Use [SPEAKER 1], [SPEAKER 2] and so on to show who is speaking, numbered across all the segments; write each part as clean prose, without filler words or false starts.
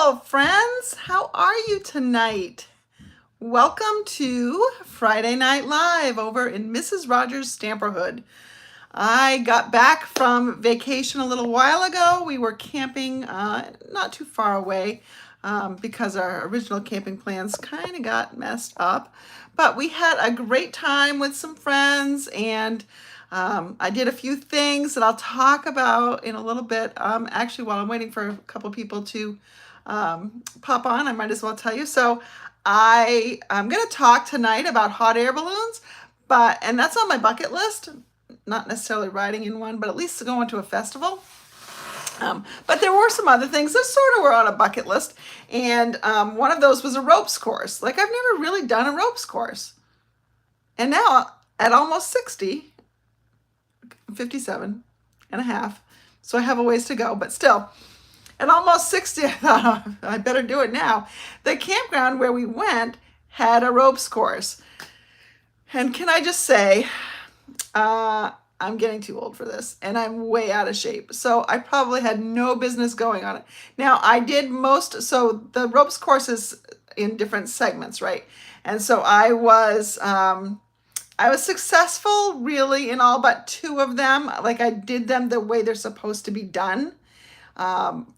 [SPEAKER 1] Hello, friends. How are you tonight? Welcome to Friday Night Live over in Mrs. Rogers' Stamperhood. I got back from vacation a little while ago. We were camping not too far away because our original camping plans kind of got messed up. But we had a great time with some friends, and I did a few things that I'll talk about in a little bit. Actually, while I'm waiting for a couple people to pop on, I might as well tell you. So I'm going to talk tonight about hot air balloons, and that's on my bucket list. Not necessarily riding in one, but at least going to a festival. But there were some other things that sort of were on a bucket list, and one of those was a ropes course. Like, I've never really done a ropes course. And now, at almost 60, 57 and a half, so I have a ways to go, but still, at almost 60, I thought, oh, I better do it now. The campground where we went had a ropes course. And can I just say, I'm getting too old for this, and I'm way out of shape. So I probably had no business going on it. Now, I did so the ropes course is in different segments, right? And so I was successful really in all but two of them. Like, I did them the way they're supposed to be done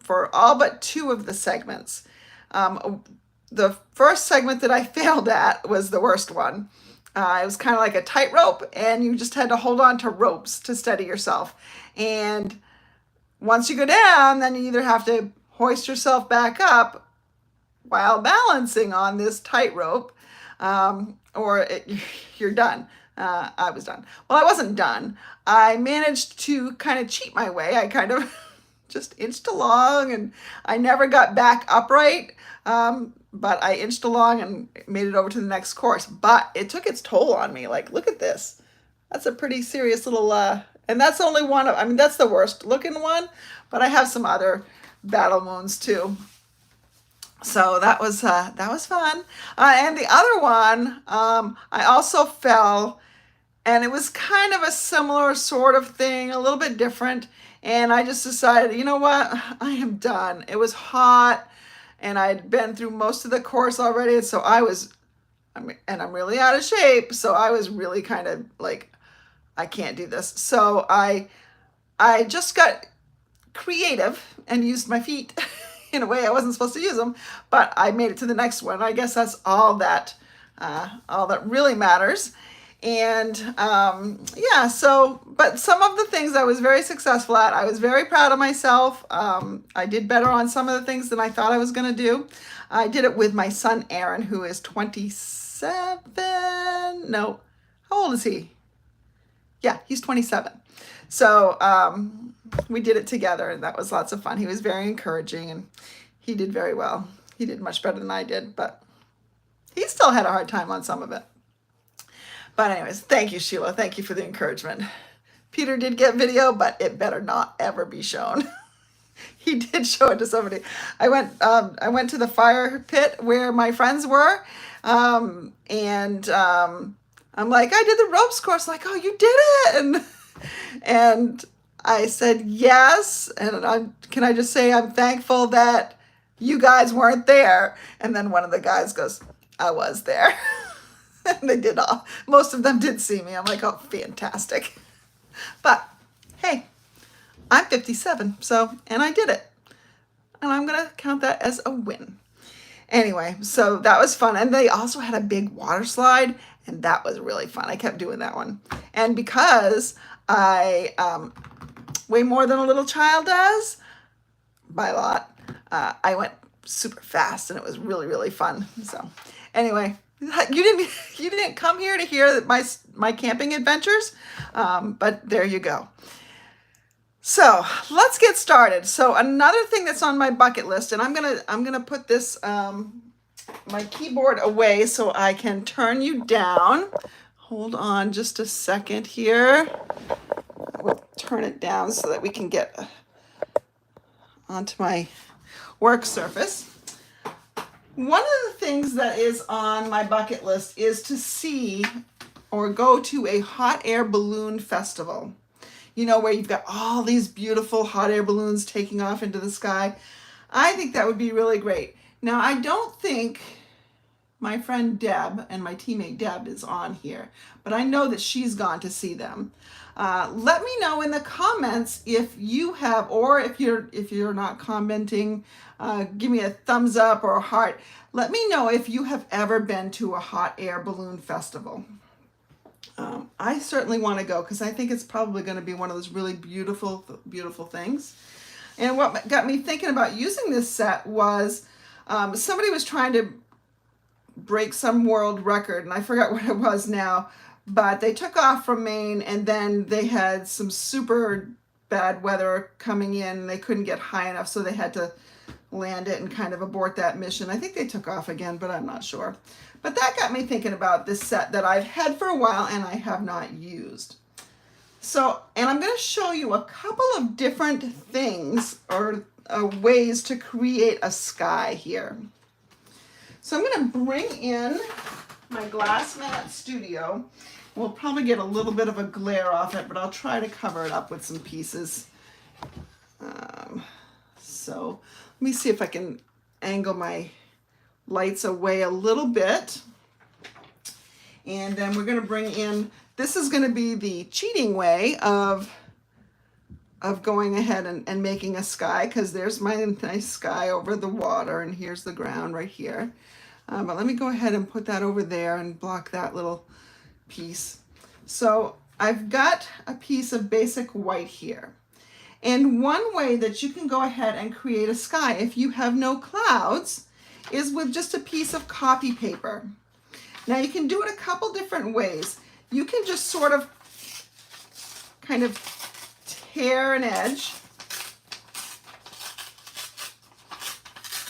[SPEAKER 1] for all but two of the segments. The first segment that I failed at was the worst one. It was kind of like a tightrope, and you just had to hold on to ropes to steady yourself. And once you go down, then you either have to hoist yourself back up while balancing on this tightrope, you're done. I was done. Well, I wasn't done. I managed to kind of cheat my way. I kind of just inched along, and I never got back upright. But I inched along and made it over to the next course. But it took its toll on me. Like, look at this. That's a pretty serious little, and that's only that's the worst looking one, but I have some other battle wounds too. So that was fun. And the other one, I also fell, and it was kind of a similar sort of thing, a little bit different. And I just decided, you know what? I am done. It was hot, and I'd been through most of the course already. And so I'm really out of shape. So I was really kind of like, I can't do this. So I just got creative and used my feet in a way I wasn't supposed to use them, but I made it to the next one. I guess that's all that really matters. And but some of the things I was very successful at. I was very proud of myself. I did better on some of the things than I thought I was going to do. I did it with my son, Aaron, who is 27. No, how old is he? Yeah, he's 27. So we did it together, and that was lots of fun. He was very encouraging, and he did very well. He did much better than I did, but he still had a hard time on some of it. But anyways, thank you, Sheila. Thank you for the encouragement. Peter did get video, but it better not ever be shown. He did show it to somebody. I went to the fire pit where my friends were, and I'm like, I did the ropes course. Like, oh, you did it, and I said yes. And can I just say I'm thankful that you guys weren't there. And then one of the guys goes, I was there. And they did most of them did see me. I'm like, oh, fantastic. But hey, I'm 57, and I did it. And I'm going to count that as a win. Anyway, so that was fun. And they also had a big water slide, and that was really fun. I kept doing that one. And because I weigh more than a little child does, by a lot, I went super fast, and it was really, really fun. So anyway, you didn't come here to hear my camping adventures, but there you go. So let's get started. So another thing that's on my bucket list, and I'm gonna put this my keyboard away so I can turn you down. Hold on just a second here. I will turn it down so that we can get onto my work surface. One of the things that is on my bucket list is to see or go to a hot air balloon festival. You know, where you've got all these beautiful hot air balloons taking off into the sky. I think that would be really great. Now, I don't think my friend Deb and my teammate Deb is on here, but I know that she's gone to see them. Let me know in the comments if you have, or if you're not commenting, give me a thumbs up or a heart. Let me know if you have ever been to a hot air balloon festival. I certainly want to go because I think it's probably going to be one of those really beautiful, beautiful things. And what got me thinking about using this set was somebody was trying to break some world record, and I forgot what it was now, but they took off from Maine and then they had some super bad weather coming in. They couldn't get high enough, so they had to land it and kind of abort that mission. I think they took off again, but I'm not sure. But that got me thinking about this set that I've had for a while and I have not used. So, and I'm going to show you a couple of different things or ways to create a sky here. So I'm going to bring in my glass mat studio. We'll probably get a little bit of a glare off it, but I'll try to cover it up with some pieces. So let me see if I can angle my lights away a little bit. And then we're going to bring in, this is going to be the cheating way of going ahead and making a sky, because there's my nice sky over the water and here's the ground right here. But let me go ahead and put that over there and block that little piece. So I've got a piece of basic white here. And one way that you can go ahead and create a sky if you have no clouds is with just a piece of copy paper. Now you can do it a couple different ways. You can just sort of kind of tear an edge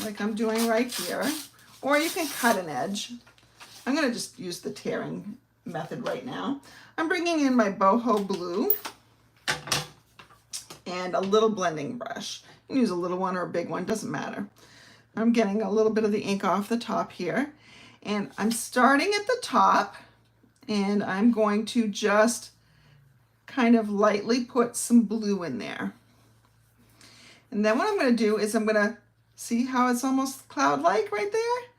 [SPEAKER 1] like I'm doing right here, or you can cut an edge. I'm going to just use the tearing method right now. I'm bringing in my boho blue and a little blending brush. You can use a little one or a big one, doesn't matter. I'm getting a little bit of the ink off the top here, and I'm starting at the top, and I'm going to just kind of lightly put some blue in there. And then what I'm going to do is I'm going to see how it's almost cloud-like right there.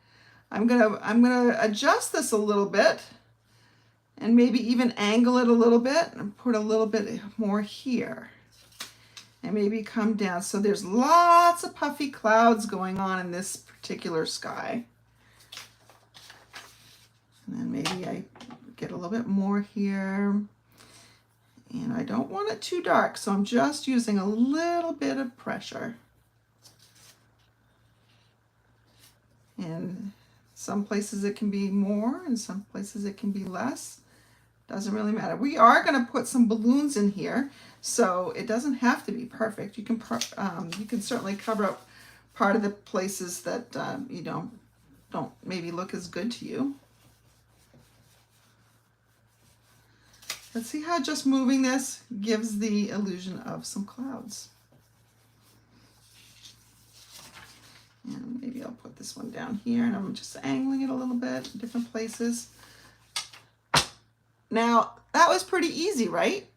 [SPEAKER 1] I'm going to adjust this a little bit and maybe even angle it a little bit and put a little bit more here. And maybe come down. So there's lots of puffy clouds going on in this particular sky. And then maybe I get a little bit more here. And I don't want it too dark, so I'm just using a little bit of pressure. And some places it can be more, and some places it can be less. Doesn't really matter. We are going to put some balloons in here, so it doesn't have to be perfect. You can certainly cover up part of the places that you don't maybe look as good to you. Let's see how just moving this gives the illusion of some clouds. And maybe I'll put this one down here, and I'm just angling it a little bit in different places. Now, that was pretty easy, right?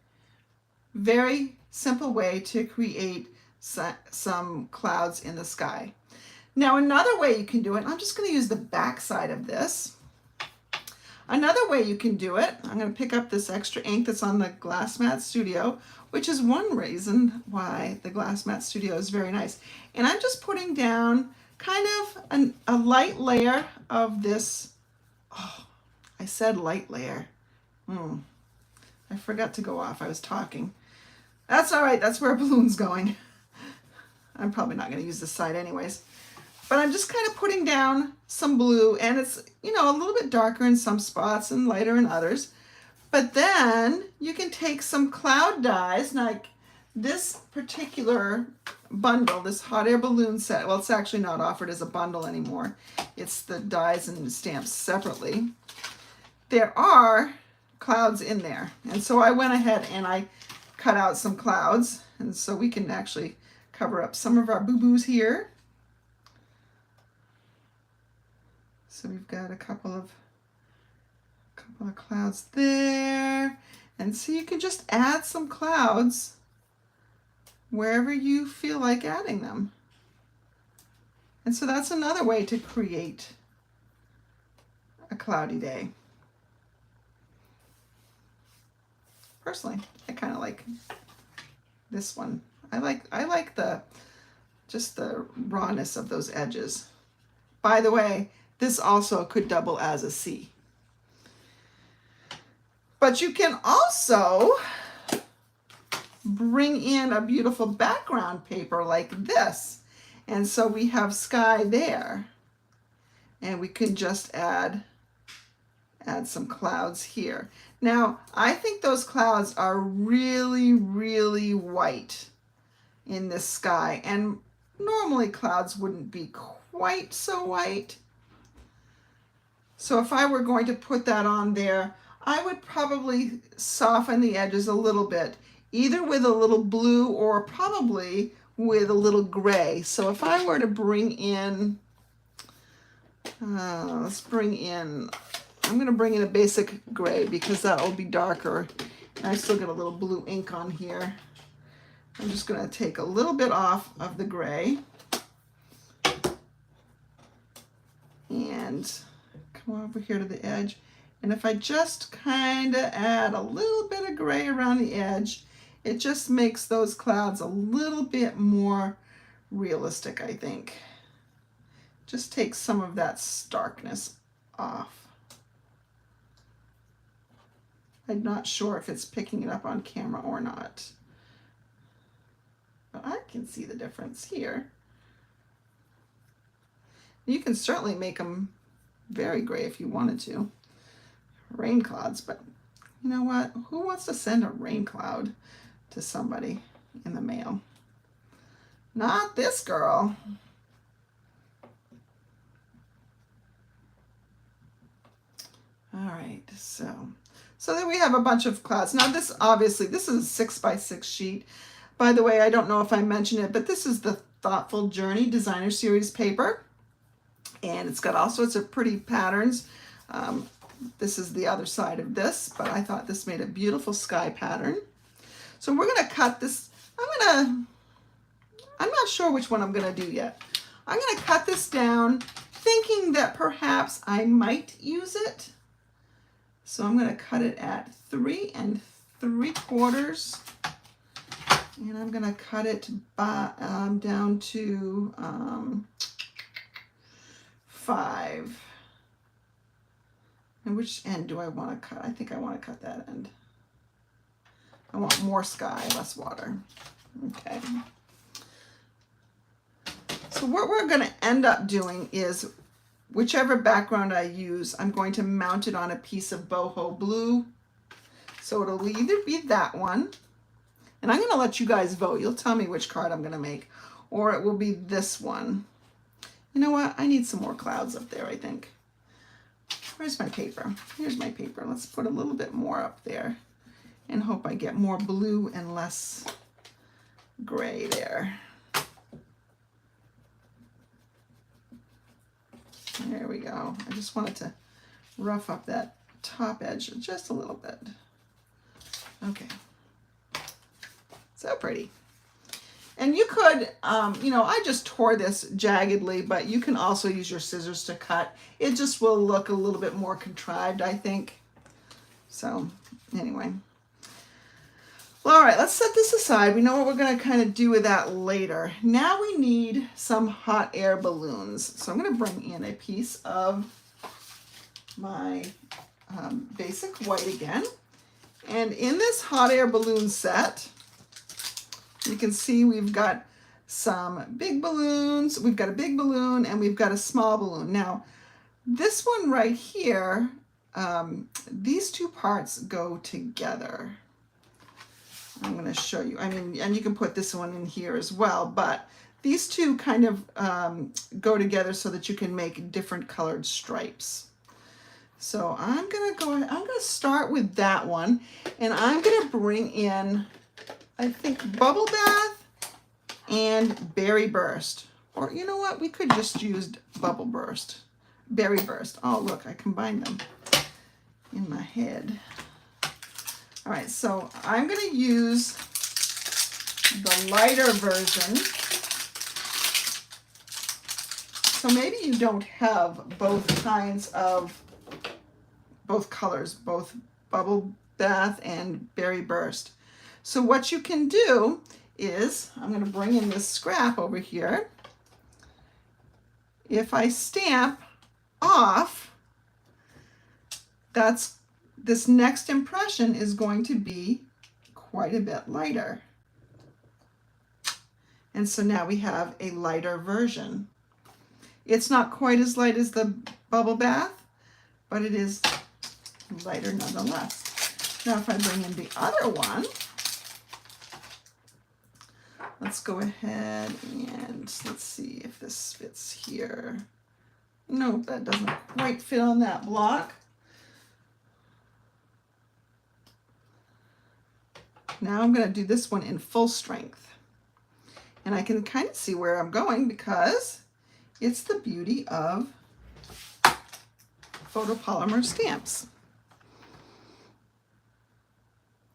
[SPEAKER 1] Very simple way to create some clouds in the sky. Now, another way you can do it, I'm just going to use the back side of this. Another way you can do it, I'm going to pick up this extra ink that's on the Glass Mat Studio, which is one reason why the Glass Mat Studio is very nice. And I'm just putting down kind of a light layer of this. Oh, I said light layer. I forgot to go off. I was talking. That's all right. That's where a balloon's going. I'm probably not going to use this side anyways. But I'm just kind of putting down some blue, and it's, you know, a little bit darker in some spots and lighter in others. But then you can take some cloud dies, like this particular bundle, this hot air balloon set. Well, it's actually not offered as a bundle anymore. It's the dies and stamps separately. There are clouds in there. And so I went ahead and I cut out some clouds. And so we can actually cover up some of our boo-boos here. So we've got a couple of clouds there. And so you can just add some clouds wherever you feel like adding them. And so that's another way to create a cloudy day. Personally, I kind of like this one. I like the just the rawness of those edges. By the way, this also could double as a C. But you can also bring in a beautiful background paper like this. And so we have sky there. And we can just add some clouds here. Now, I think those clouds are really, really white in this sky. And normally clouds wouldn't be quite so white. So if I were going to put that on there, I would probably soften the edges a little bit, either with a little blue or probably with a little gray. So if I were to bring in, I'm going to bring in a basic gray because that will be darker. And I still get a little blue ink on here. I'm just going to take a little bit off of the gray and come over here to the edge. And if I just kind of add a little bit of gray around the edge, it just makes those clouds a little bit more realistic, I think. Just take some of that starkness off. I'm not sure if it's picking it up on camera or not, but I can see the difference here. You can certainly make them very gray if you wanted to. Rain clouds, but you know what? Who wants to send a rain cloud to somebody in the mail? Not this girl. All right, so then we have a bunch of clouds. Now this, obviously, this is a 6x6 sheet. By the way, I don't know if I mentioned it, but this is the Thoughtful Journey Designer Series paper. And it's got all sorts of pretty patterns. This is the other side of this, but I thought this made a beautiful sky pattern. So we're gonna cut this. I'm not sure which one I'm gonna do yet. I'm gonna cut this down, thinking that perhaps I might use it. So I'm gonna cut it at 3 3/4. And I'm gonna cut it down to 5. And which end do I want to cut? I think I want to cut that end. I want more sky, less water. Okay. So what we're going to end up doing is, whichever background I use, I'm going to mount it on a piece of boho blue. So it'll either be that one, and I'm going to let you guys vote. You'll tell me which card I'm going to make, or it will be this one. You know what? I need some more clouds up there, I think. Where's my paper? Here's my paper. Let's put a little bit more up there and hope I get more blue and less gray there. There we go. I just wanted to rough up that top edge just a little bit. Okay. So pretty. And you could, you know, I just tore this jaggedly, but you can also use your scissors to cut. It just will look a little bit more contrived, I think. So anyway. Well, all right, let's set this aside. We know what we're going to kind of do with that later. Now we need some hot air balloons. So I'm going to bring in a piece of my basic white again. And in this hot air balloon set, you can see we've got some big balloons. We've got a big balloon and we've got a small balloon. Now, this one right here, these two parts go together. I'm going to show you. I mean, and you can put this one in here as well, but these two kind of go together so that you can make different colored stripes. So I'm going to start with that one, and I'm going to bring in, I think, Bubble Bath and Berry Burst. Or you know what? We could just use Bubble Burst. Berry Burst. Oh, look, I combined them in my head. All right, so I'm going to use the lighter version So maybe you don't have both kinds of, both colors, both Bubble Bath and Berry Burst. So what you can do is, I'm going to bring in this scrap over here. If I stamp off, this next impression is going to be quite a bit lighter. And so now we have a lighter version. It's not quite as light as the Bubble Bath, but it is lighter nonetheless. Now if I bring in the other one, let's go ahead and let's see if this fits here. Nope, that doesn't quite fit on that block. Now I'm going to do this one in full strength. And I can kind of see where I'm going because it's the beauty of photopolymer stamps.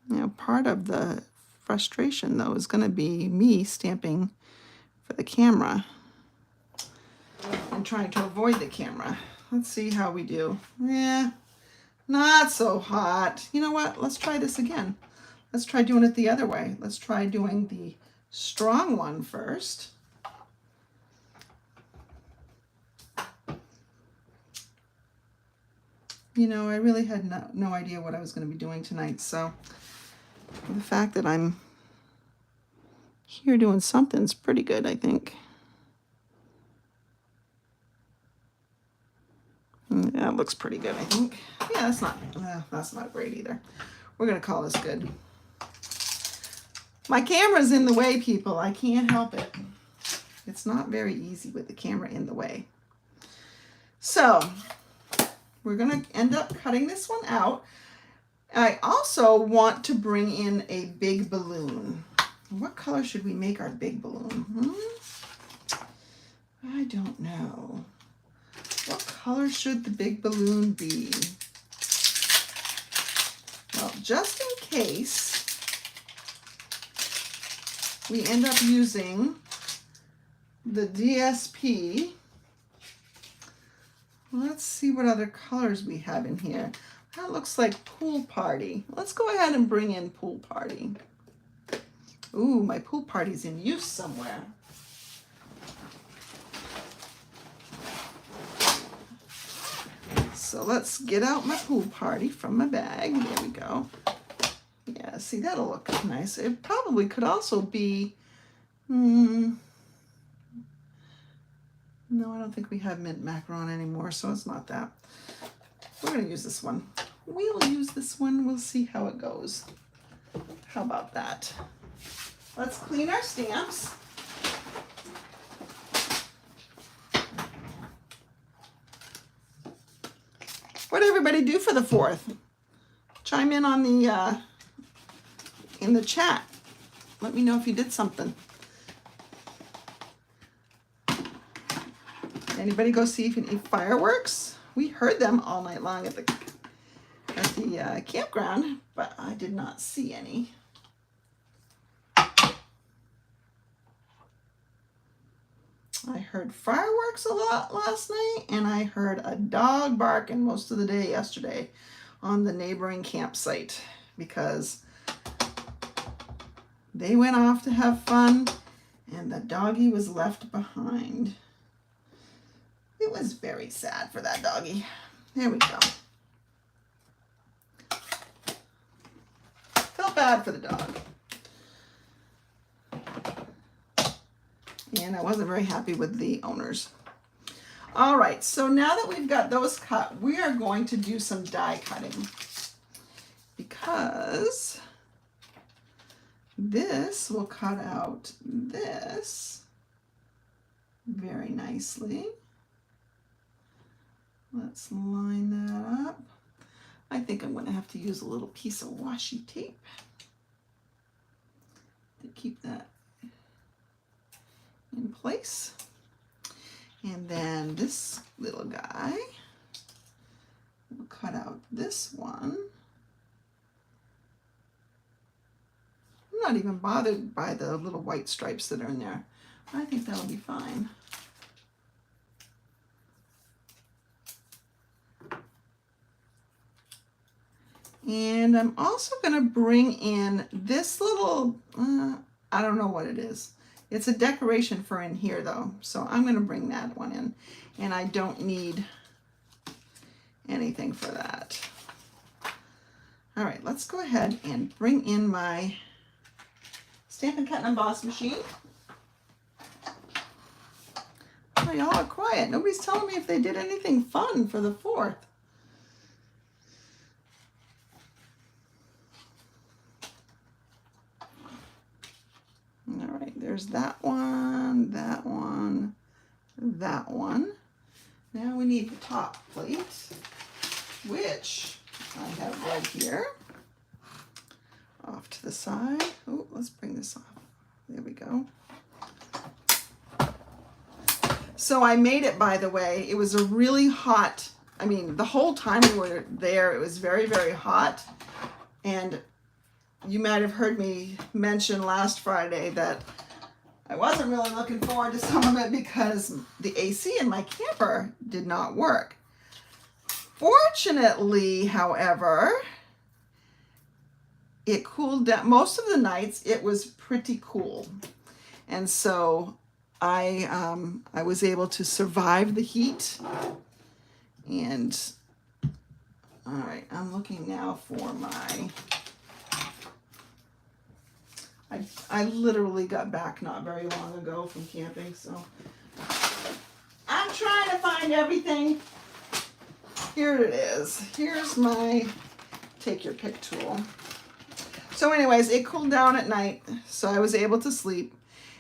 [SPEAKER 1] Now, part of the frustration, though, is going to be me stamping for the camera and trying to avoid the camera. Let's see how we do. Yeah, not so hot. You know what? Let's try this again. Let's try doing it the other way. Let's try doing the strong one first. You know, I really had no idea what I was going to be doing tonight, so the fact that I'm here doing something's pretty good, I think. That looks pretty good, I think. Yeah, that's not great either. We're going to call this good. My camera's in the way, people. I can't help it. It's not very easy with the camera in the way. So we're going to end up cutting this one out. I also want to bring in a big balloon. What color should we make our big balloon? I don't know. What color should the big balloon be? Well, just in case we end up using the DSP, let's see what other colors we have in here. That looks like Pool Party. Let's go ahead and bring in Pool Party. Ooh, my Pool Party's in use somewhere. So let's get out my Pool Party from my bag. There we go. Yeah, see, that'll look nice. It probably could also be, no, I don't think we have mint macaron anymore, so it's not that. We're going to use this one. We'll use this one. We'll see how it goes. How about that? Let's clean our stamps. What did everybody do for the 4th? Chime in on the in the chat. Let me know if you did something. Anybody go see any fireworks? We heard them all night long at the campground, but I did not see any. I heard fireworks a lot last night, and I heard a dog barking most of the day yesterday on the neighboring campsite because they went off to have fun and the doggy was left behind. It was very sad for that doggy. There we go. Felt bad for the dog. And I wasn't very happy with the owners. All right, so now that we've got those cut, we are going to do some die cutting because this will cut out this very nicely. Let's line that up. I think I'm going to have to use a little piece of washi tape to keep that in place. And then this little guy, we'll cut out this one. I'm not even bothered by the little white stripes that are in there. I think that'll be fine. And I'm also going to bring in this little, I don't know what it is. It's a decoration for in here though. So I'm going to bring that one in. And I don't need anything for that. All right, let's go ahead and bring in my Stampin' Cut and Emboss machine. Oh, y'all are quiet. Nobody's telling me if they did anything fun for the 4th. All right, there's that one, that one, that one. Now we need the top plate, which I have right here. Off to the side. Oh, let's bring this off. There we go. So I made it, by the way. It was a really hot, I mean, the whole time we were there, it was very, very hot. And you might have heard me mention last Friday that I wasn't really looking forward to some of it because the AC in my camper did not work. Fortunately, however, it cooled down. Most of the nights it was pretty cool. And so I was able to survive the heat. And all right, I'm looking now for my, I literally got back not very long ago from camping, so I'm trying to find everything. Here it is. Here's my take your pick tool. So anyways, it cooled down at night, so I was able to sleep.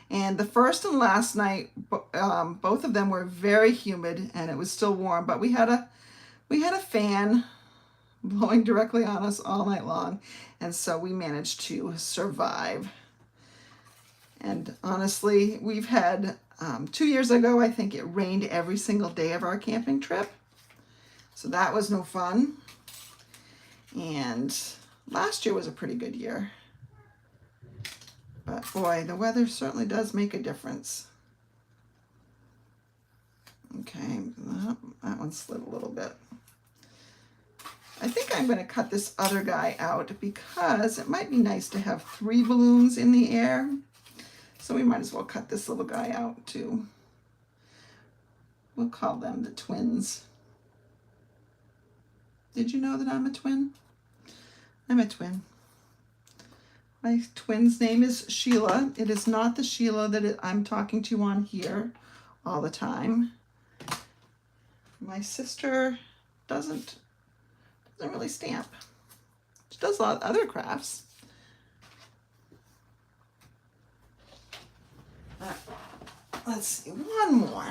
[SPEAKER 1] And the first and last night, both of them were very humid and it was still warm, but we had a fan blowing directly on us all night long. And so we managed to survive. And honestly, we've had, 2 years ago, I think it rained every single day of our camping trip. So that was no fun. And last year was a pretty good year. But boy, the weather certainly does make a difference. Okay, that one slid a little bit. I think I'm going to cut this other guy out because it might be nice to have 3 balloons in the air. So we might as well cut this little guy out too. We'll call them the twins. Did you know that I'm a twin? I'm a twin. My twin's name is Sheila. It is not the Sheila that I'm talking to on here all the time. My sister doesn't really stamp. She does a lot of other crafts. Let's see, one more.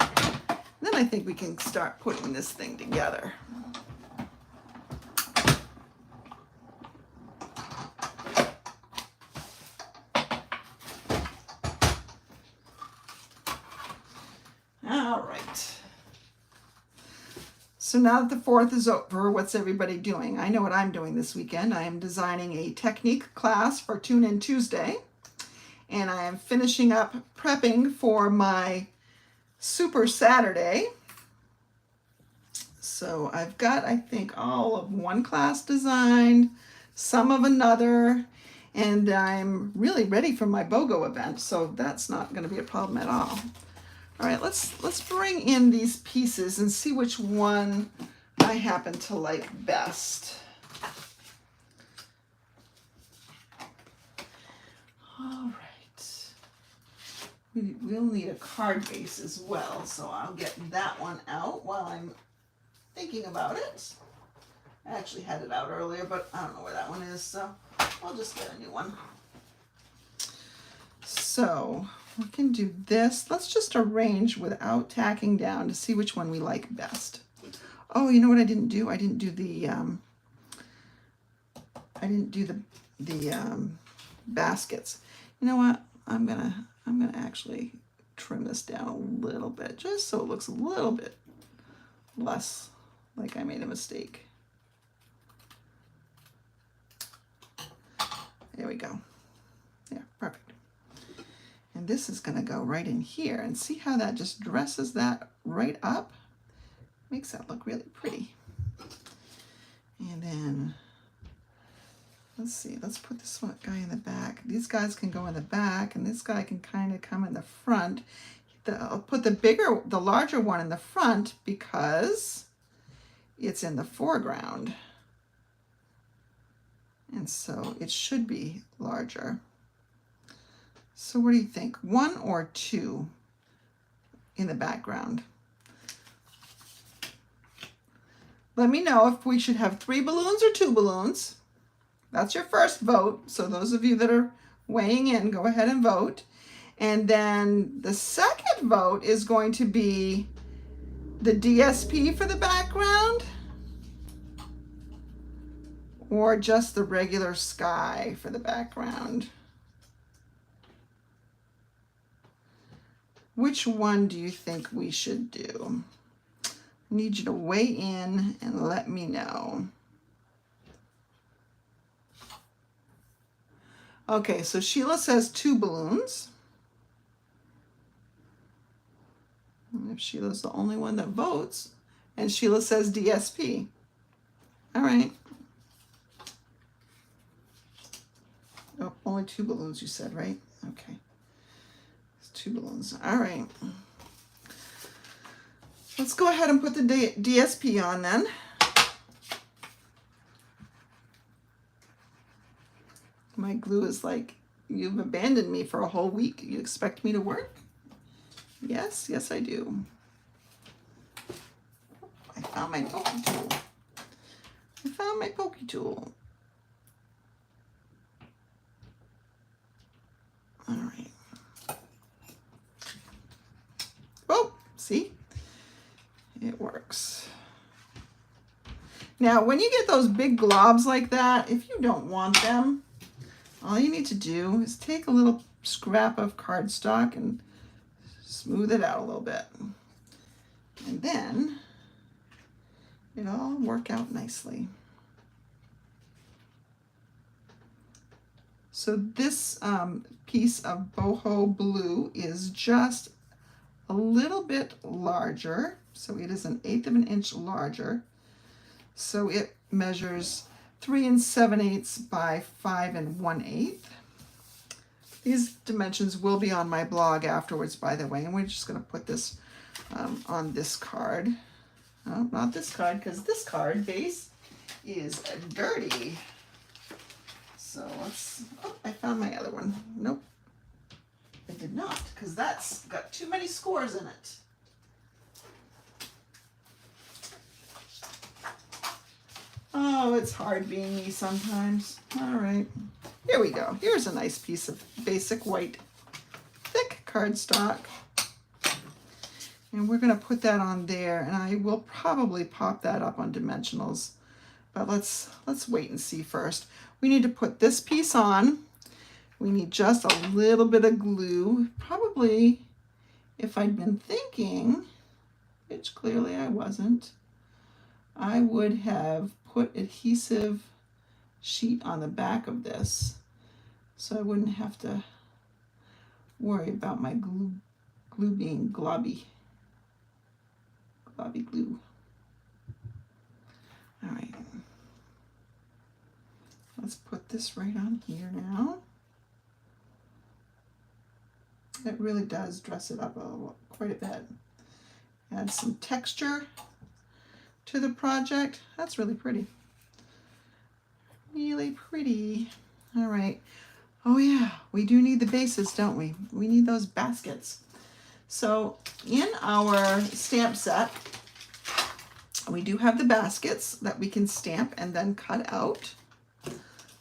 [SPEAKER 1] Then I think we can start putting this thing together. All right. So now that the 4th is over, what's everybody doing? I know what I'm doing this weekend. I am designing a technique class for Tune In Tuesday. And I am finishing up prepping for my Super Saturday. So I've got, I think, all of one class designed, some of another, and I'm really ready for my BOGO event, so that's not going to be a problem at all. All right, let's bring in these pieces and see which one I happen to like best. All right. We'll need a card base as well, so I'll get that one out while I'm thinking about it. I actually had it out earlier, but I don't know where that one is, so I'll just get a new one. So we can do this. Let's just arrange without tacking down to see which one we like best. Oh, you know what I didn't do? I didn't do the baskets. You know what? I'm gonna actually trim this down a little bit, just so it looks a little bit less like I made a mistake. There we go. Yeah, perfect. And this is gonna go right in here, and see how that just dresses that right up? Makes that look really pretty. And then let's see, let's put this one guy in the back. These guys can go in the back, and this guy can kind of come in the front. I'll put the larger one in the front because it's in the foreground. And so it should be larger. So what do you think? 1 or 2 in the background? Let me know if we should have 3 balloons or 2 balloons. That's your first vote. So those of you that are weighing in, go ahead and vote. And then the second vote is going to be the DSP for the background or just the regular sky for the background. Which one do you think we should do? I need you to weigh in and let me know. Okay, so Sheila says 2 balloons. And if Sheila's the only one that votes, and Sheila says DSP. All right. Oh, only 2 balloons you said, right? Okay. It's 2 balloons. All right. Let's go ahead and put the DSP on then. My glue is like, you've abandoned me for a whole week. You expect me to work? Yes, yes I do. I found my pokey tool. I found my pokey tool. All right. Oh, see? It works. Now, when you get those big globs like that, if you don't want them, all you need to do is take a little scrap of cardstock and smooth it out a little bit. And then it'll all work out nicely. So this piece of boho blue is just a little bit larger. So it is 1/8 of an inch larger. So it measures 3 7/8 by 5 1/8. These dimensions will be on my blog afterwards, by the way, and we're just going to put this on this card. Oh, not this card, because this card base is dirty. So let's, oh, I found my other one. Nope, I did not, because that's got too many scores in it. Oh, it's hard being me sometimes. All right, here we go. Here's a nice piece of basic white thick cardstock. And we're going to put that on there, and I will probably pop that up on dimensionals. But let's wait and see first. We need to put this piece on. We need just a little bit of glue. Probably, if I'd been thinking, which clearly I wasn't, I would have put adhesive sheet on the back of this, so I wouldn't have to worry about my glue being globby glue. All right, let's put this right on here now. It really does dress it up quite a bit. Add some texture to the project. That's really pretty. Really pretty. All right. Oh yeah, we do need the bases, don't we? We need those baskets. So in our stamp set, we do have the baskets that we can stamp and then cut out.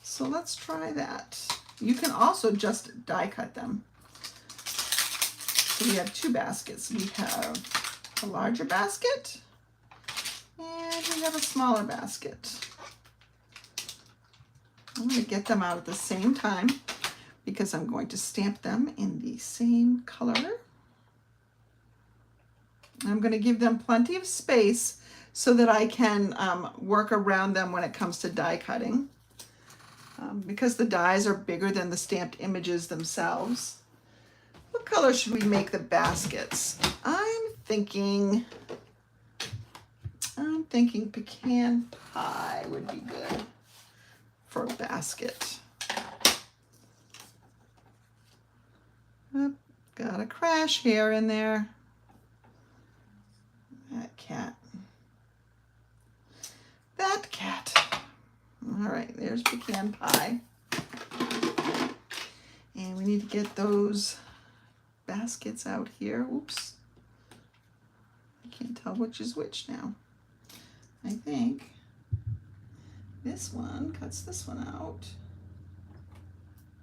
[SPEAKER 1] So let's try that. You can also just die cut them. So we have 2 baskets. We have a larger basket and we have a smaller basket. I'm going to get them out at the same time because I'm going to stamp them in the same color. I'm going to give them plenty of space so that I can work around them when it comes to die cutting. Because the dies are bigger than the stamped images themselves. What color should we make the baskets? I'm thinking pecan pie would be good for a basket. Oop, got a crash hair in there. That cat. That cat. All right, there's pecan pie. And we need to get those baskets out here. Oops. I can't tell which is which now. I think this one cuts this one out.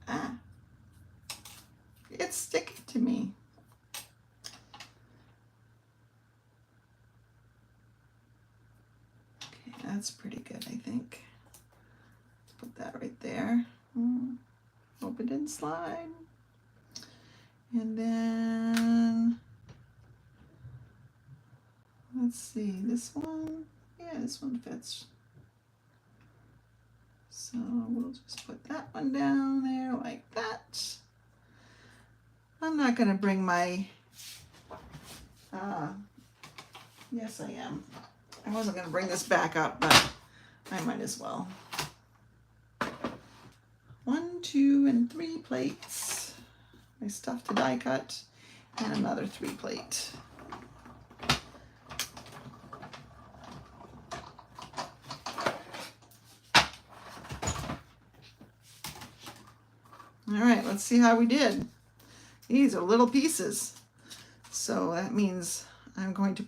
[SPEAKER 1] Ah, it's sticking to me. Okay, that's pretty good, I think. Let's put that right there. Hope it didn't slide. And then, let's see, this one, yeah, this one fits. So we'll just put that one down there like that. I'm not going to bring my, yes I am. I wasn't going to bring this back up, but I might as well. 1, 2, and 3 plates. My stuff to die cut, and another 3 plate. All right, let's see how we did. These are little pieces. So that means I'm going to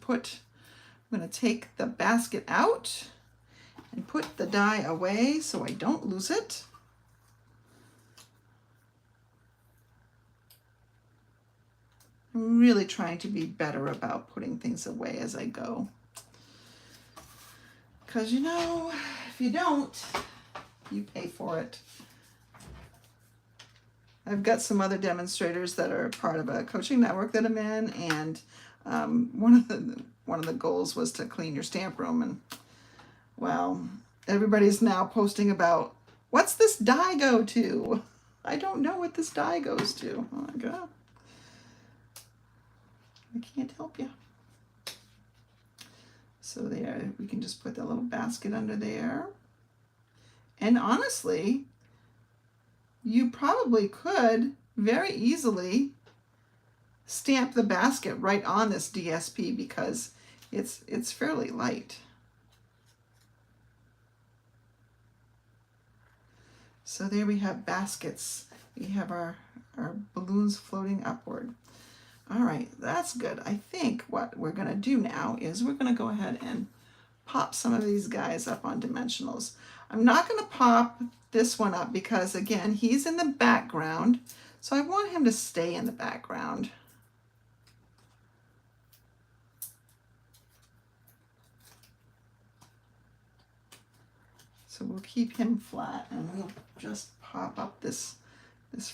[SPEAKER 1] take the basket out and put the die away so I don't lose it. I'm really trying to be better about putting things away as I go. Because you know, if you don't, you pay for it. I've got some other demonstrators that are part of a coaching network that I'm in, and one of the goals was to clean your stamp room. And well, everybody's now posting about, what's this die go to? I don't know what this die goes to. Oh my God, I can't help you. So there, we can just put that little basket under there. And honestly, you probably could very easily stamp the basket right on this DSP because it's fairly light. So there we have baskets. We have our balloons floating upward. All right, that's good. I think what we're going to do now is we're going to go ahead and pop some of these guys up on dimensionals. I'm not going to pop this one up because, again, he's in the background, so I want him to stay in the background. So we'll keep him flat, and we'll just pop up this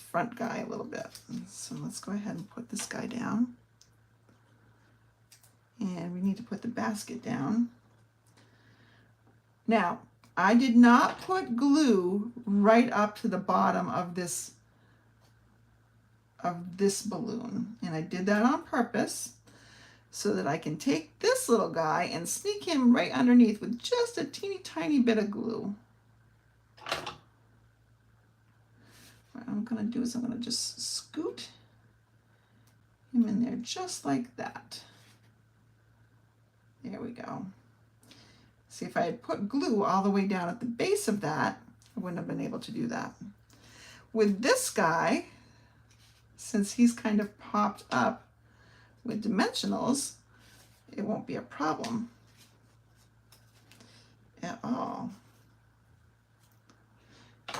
[SPEAKER 1] front guy a little bit. So let's go ahead and put this guy down. And we need to put the basket down. Now, I did not put glue right up to the bottom of this balloon, and I did that on purpose so that I can take this little guy and sneak him right underneath with just a teeny tiny bit of glue. What I'm going to do is I'm going to just scoot him in there just like that. There we go. See, if I had put glue all the way down at the base of that, I wouldn't have been able to do that. With this guy, since he's kind of popped up with dimensionals, it won't be a problem at all.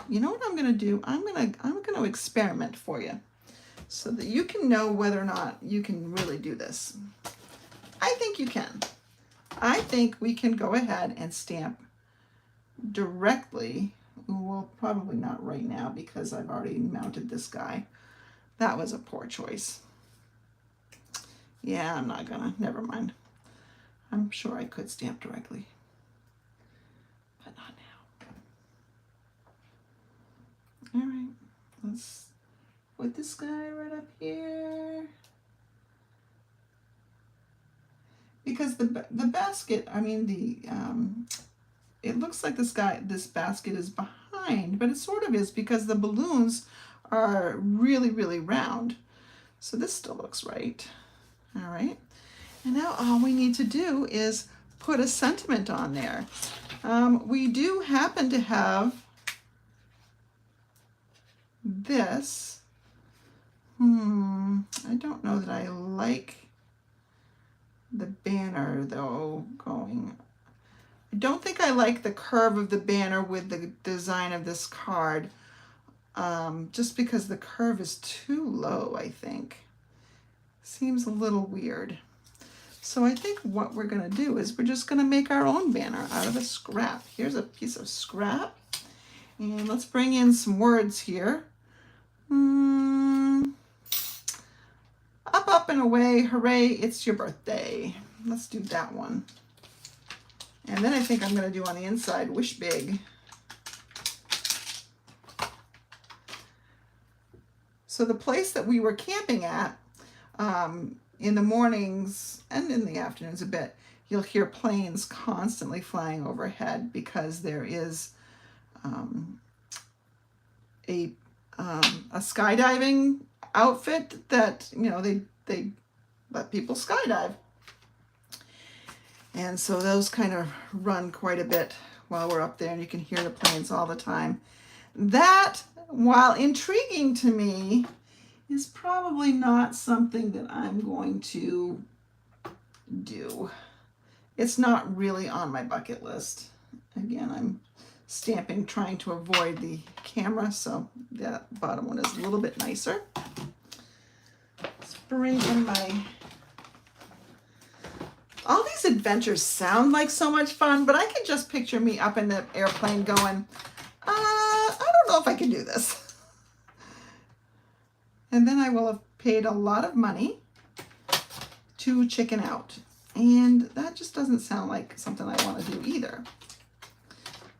[SPEAKER 1] You know what I'm going to do? I'm going to experiment for you so that you can know whether or not you can really do this. I think you can. I think we can go ahead and stamp directly. Well, probably not right now because I've already mounted this guy. That was a poor choice. Yeah, I'm not gonna, never mind. I'm sure I could stamp directly, but not now. All right, let's put this guy right up here. Because the basket, I mean it looks like this basket is behind kind, but it sort of is because the balloons are really, really round. So this still looks right. All right. And now all we need to do is put a sentiment on there. We do happen to have this. I don't know that I like the banner though going. I don't think I like the curve of the banner with the design of this card, just because the curve is too low, I think. Seems a little weird. So I think what we're going to do is we're just going to make our own banner out of a scrap. Here's a piece of scrap. And let's bring in some words here. Up, up, and away. Hooray, it's your birthday. Let's do that one. And then I think I'm going to do on the inside, wish big. So the place that we were camping at, in the mornings and in the afternoons a bit, you'll hear planes constantly flying overhead because there is a skydiving outfit that, you know, they let people skydive. And so those kind of run quite a bit while we're up there, and you can hear the planes all the time. That, while intriguing to me, is probably not something that I'm going to do. It's not really on my bucket list. Again, I'm stamping, trying to avoid the camera, so that bottom one is a little bit nicer. Let's bring in my... All these adventures sound like so much fun, but I can just picture me up in the airplane going, I don't know if I can do this. And then I will have paid a lot of money to chicken out. And that just doesn't sound like something I want to do either.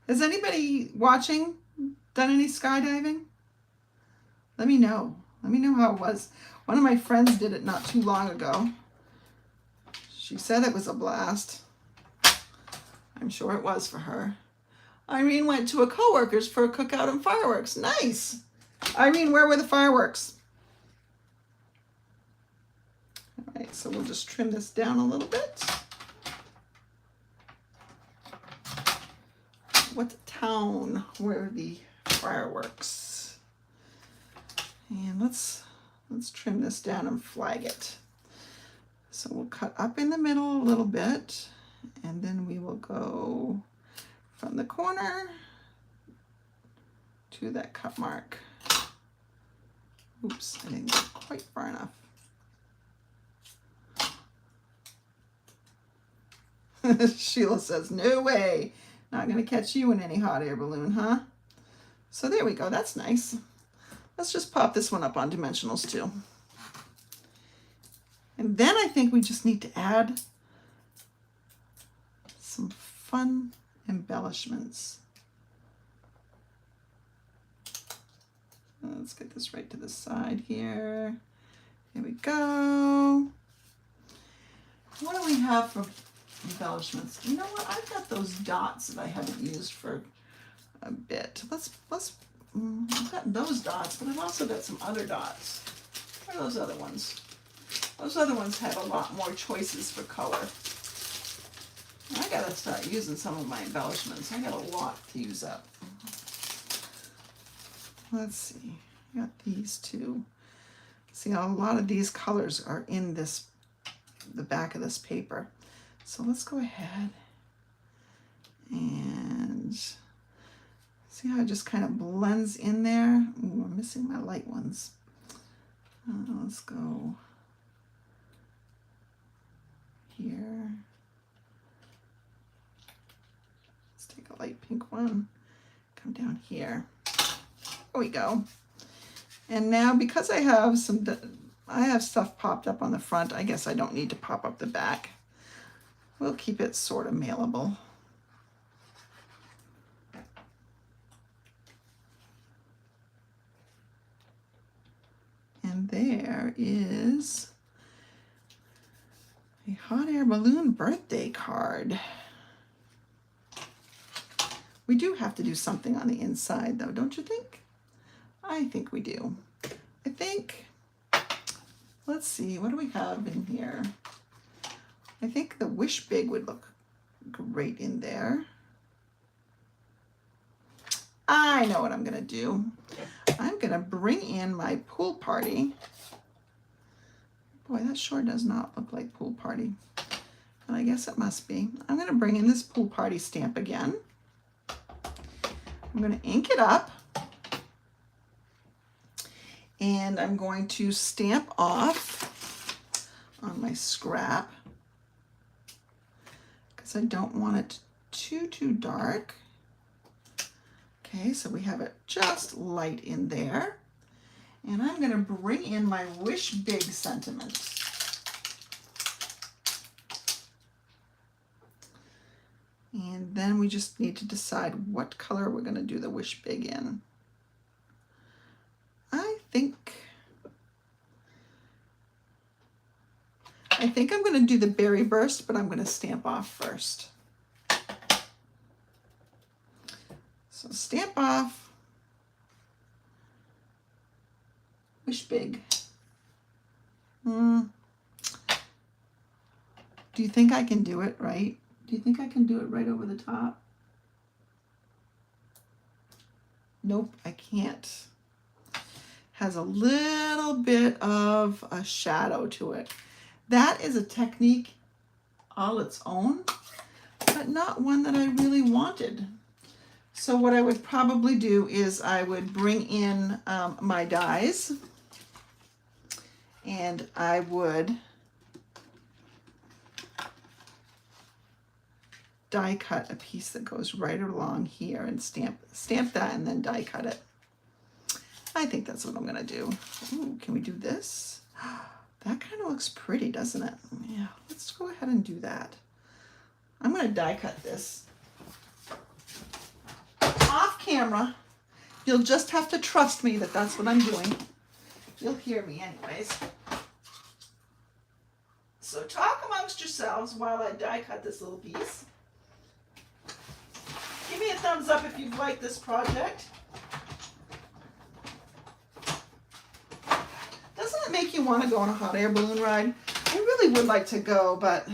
[SPEAKER 1] Has anybody watching done any skydiving? Let me know. Let me know how it was. One of my friends did it not too long ago. She said it was a blast. I'm sure it was for her. Irene went to a coworker's for a cookout and fireworks. Nice. Irene, where were the fireworks? All right, so we'll just trim this down a little bit. What town were the fireworks? And let's trim this down and flag it. So we'll cut up in the middle a little bit, and then we will go from the corner to that cut mark. Oops, I didn't go quite far enough. Sheila says, no way. Not gonna catch you in any hot air balloon, huh? So there we go, that's nice. Let's just pop this one up on dimensionals too. And then I think we just need to add some fun embellishments. Let's get this right to the side here. Here we go. What do we have for embellishments? You know what? I've got those dots that I haven't used for a bit. I've got those dots, but I've also got some other dots. What are those other ones? Those other ones have a lot more choices for color. I gotta start using some of my embellishments. I got a lot to use up. Let's see, I got these two. See, a lot of these colors are in the back of this paper. So let's go ahead and see how it just kind of blends in there. Ooh, I'm missing my light ones. Let's go here. Let's take a light pink one, come down here. There we go. And now, because I have stuff popped up on the front, I guess I don't need to pop up the back. We'll keep it sort of mailable. And there is a hot air balloon birthday card. We do have to do something on the inside though, don't you think? I think we do. I think, let's see, what do we have in here? I think the Wish Big would look great in there. I know what I'm gonna do. I'm gonna bring in my Pool Party. Boy, that sure does not look like Pool Party. And I guess it must be. I'm gonna bring in this Pool Party stamp again. I'm gonna ink it up. And I'm going to stamp off on my scrap because I don't want it too dark. Okay, so we have it just light in there. And I'm going to bring in my Wish Big sentiment. And then we just need to decide what color we're going to do the Wish Big in. I think I'm going to do the Berry Burst, but I'm going to stamp off first. So stamp off, Wish Big. Do you think I can do it right? Do you think I can do it right over the top? Nope, I can't. Has a little bit of a shadow to it. That is a technique all its own, but not one that I really wanted. So what I would probably do is I would bring in my dies, and I would die cut a piece that goes right along here and stamp that and then die cut it. I think that's what I'm gonna do. Ooh, can we do this? That kind of looks pretty, doesn't it? Yeah, let's go ahead and do that. I'm gonna die cut this. Off camera, you'll just have to trust me that that's what I'm doing. You'll hear me anyways. So talk amongst yourselves while I die cut this little piece. Give me a thumbs up if you've liked this project. Doesn't it make you want to go on a hot air balloon ride? I really would like to go, but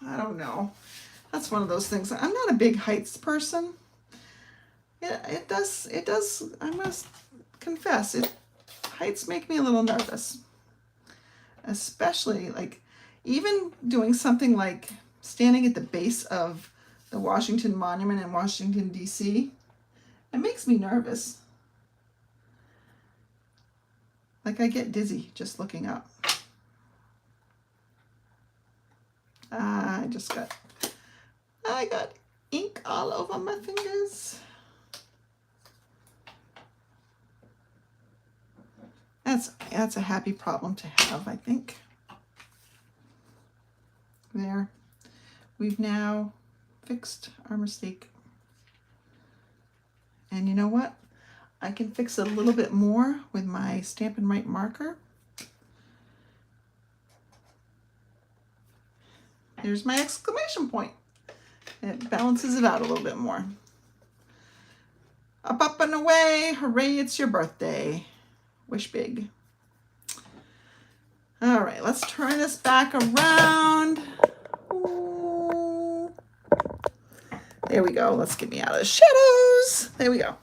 [SPEAKER 1] I don't know. That's one of those things. I'm not a big heights person. It does, I must confess, heights make me a little nervous. Especially like even doing something like standing at the base of the Washington Monument in Washington, D.C. It makes me nervous. Like I get dizzy just looking up. I got ink all over my fingers. That's a happy problem to have, I think. There. We've now fixed our mistake. And you know what? I can fix it a little bit more with my Stampin' Right marker. There's my exclamation point. It balances it out a little bit more. Up, up, and away. Hooray, it's your birthday. Wish Big. All right, let's turn this back around. Ooh. There we go. Let's get me out of the shadows. There we go.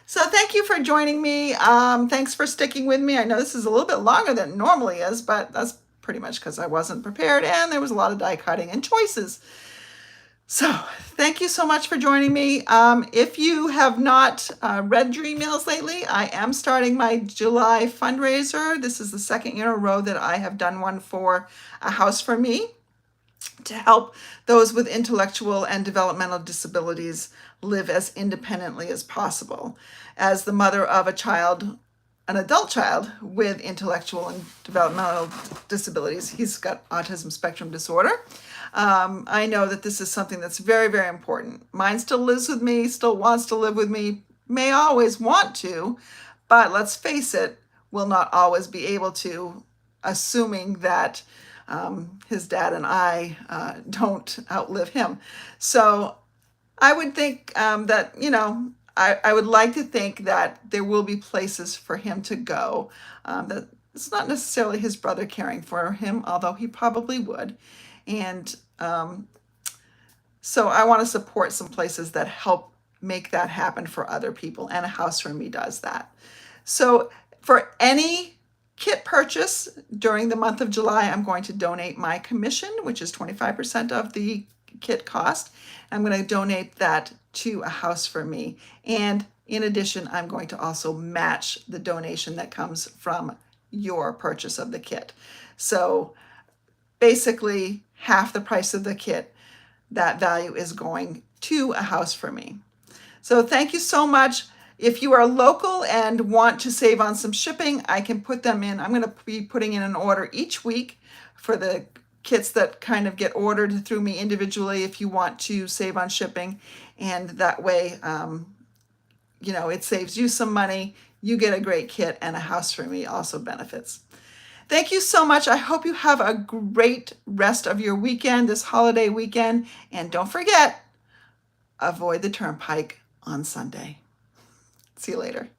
[SPEAKER 1] So thank you for joining me. Thanks for sticking with me. I know this is a little bit longer than it normally is, but that's pretty much because I wasn't prepared and there was a lot of die cutting and choices. So thank you so much for joining me. If you have not read your emails lately, I am starting my July fundraiser. This is the second year in a row that I have done one for A House for Me to help those with intellectual and developmental disabilities live as independently as possible. As the mother of a child, an adult child with intellectual and developmental disabilities, he's got autism spectrum disorder. I know that this is something that's very, very important. Mine still lives with me, still wants to live with me, may always want to, but let's face it, will not always be able to, assuming that his dad and I don't outlive him. So I would think that, I would like to think that there will be places for him to go. That it's not necessarily his brother caring for him, although he probably would. And so I want to support some places that help make that happen for other people, and a house for me does that. So for any kit purchase during the month of July, I'm going to donate my commission, which is 25% of the kit cost. I'm going to donate that to a house for me. And in addition, I'm going to also match the donation that comes from your purchase of the kit. So basically, half the price of the kit, that value is going to a house for me. So thank you so much. If you are local and want to save on some shipping, I can put them in. I'm going to be putting in an order each week for the kits that kind of get ordered through me individually if you want to save on shipping. And that way, it saves you some money. You get a great kit, and a house for me also benefits. Thank you so much. I hope you have a great rest of your weekend, this holiday weekend. And don't forget, avoid the turnpike on Sunday. See you later.